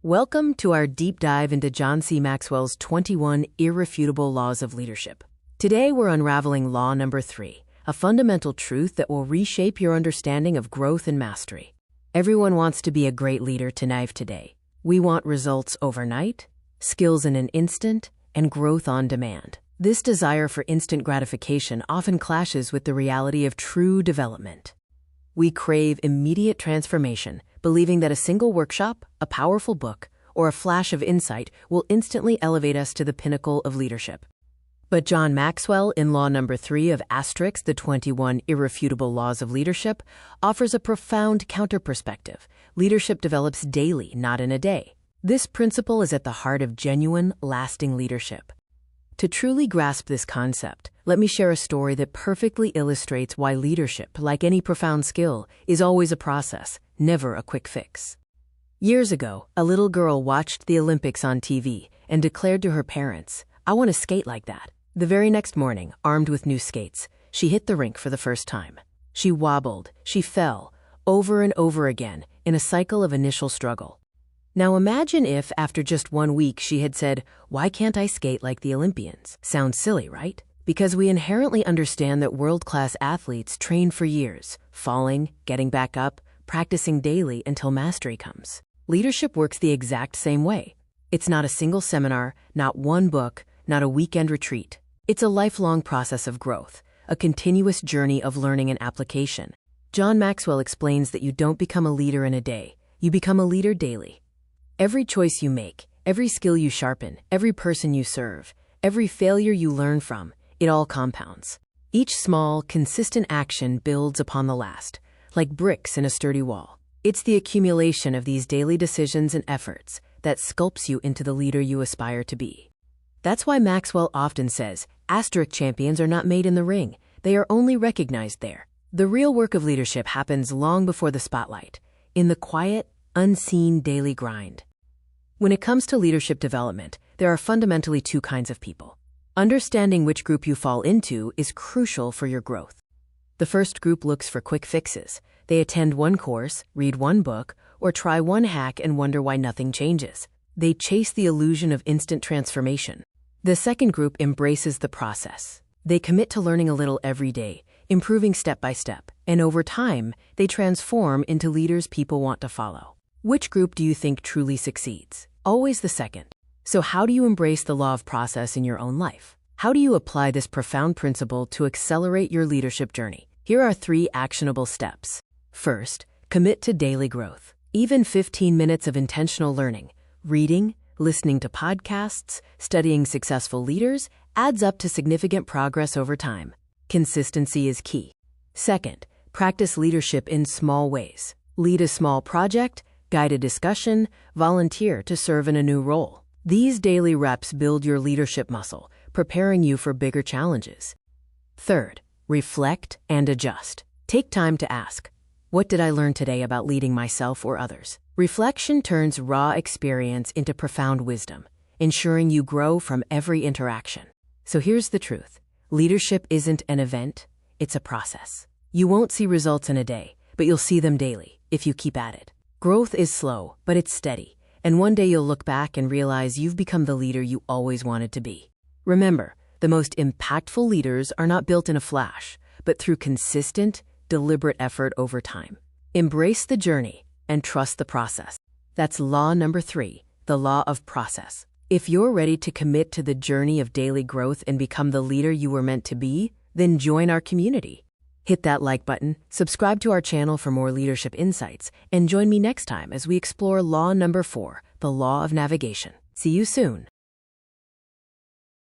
Welcome to our deep dive into John C. Maxwell's 21 irrefutable laws of leadership. Today we're unraveling law number 3, a fundamental truth that will reshape your understanding of growth and mastery. Everyone wants to be a great leader today. We want results overnight, skills in an instant, and growth on demand. This desire for instant gratification often clashes with the reality of true development. We crave immediate transformation, believing that a single workshop, a powerful book, or a flash of insight will instantly elevate us to the pinnacle of leadership. But John Maxwell, in law number 3 of the 21 irrefutable laws of leadership, offers a profound counter-perspective. Leadership develops daily, not in a day. This principle is at the heart of genuine, lasting leadership. To truly grasp this concept, let me share a story that perfectly illustrates why leadership, like any profound skill, is always a process, never a quick fix. Years ago, a little girl watched the Olympics on TV and declared to her parents, "I want to skate like that." The very next morning, armed with new skates, she hit the rink for the first time. She wobbled, she fell, over and over again, in a cycle of initial struggle. Now imagine if, after just 1 week, she had said, "Why can't I skate like the Olympians?" Sounds silly, right? Because we inherently understand that world-class athletes train for years, falling, getting back up, practicing daily until mastery comes. Leadership works the exact same way. It's not a single seminar, not one book, not a weekend retreat. It's a lifelong process of growth, a continuous journey of learning and application. John Maxwell explains that you don't become a leader in a day, you become a leader daily. Every choice you make, every skill you sharpen, every person you serve, every failure you learn from, it all compounds. Each small, consistent action builds upon the last, like bricks in a sturdy wall. It's the accumulation of these daily decisions and efforts that sculpts you into the leader you aspire to be. That's why Maxwell often says, asterisk champions are not made in the ring, they are only recognized there. The real work of leadership happens long before the spotlight, in the quiet, unseen daily grind. When it comes to leadership development, there are fundamentally 2 kinds of people. Understanding which group you fall into is crucial for your growth. The first group looks for quick fixes. They attend 1 course, read 1 book, or try 1 hack and wonder why nothing changes. They chase the illusion of instant transformation. The second group embraces the process. They commit to learning a little every day, improving step by step, and over time, they transform into leaders people want to follow. Which group do you think truly succeeds? Always the second. So how do you embrace the law of process in your own life? How do you apply this profound principle to accelerate your leadership journey? Here are 3 actionable steps. First, commit to daily growth. Even 15 minutes of intentional learning, reading, listening to podcasts, studying successful leaders adds up to significant progress over time. Consistency is key. Second, practice leadership in small ways. Lead a small project, guide a discussion, volunteer to serve in a new role. These daily reps build your leadership muscle, preparing you for bigger challenges. Third, reflect and adjust. Take time to ask, what did I learn today about leading myself or others? Reflection turns raw experience into profound wisdom, ensuring you grow from every interaction. So here's the truth. Leadership isn't an event, it's a process. You won't see results in a day, but you'll see them daily if you keep at it. Growth is slow, but it's steady, and one day you'll look back and realize you've become the leader you always wanted to be. Remember, the most impactful leaders are not built in a flash, but through consistent, deliberate effort over time. Embrace the journey and trust the process. That's law number 3, the law of process. If you're ready to commit to the journey of daily growth and become the leader you were meant to be, then join our community. Hit that like button, subscribe to our channel for more leadership insights, and join me next time as we explore law number 4, the law of navigation. See you soon.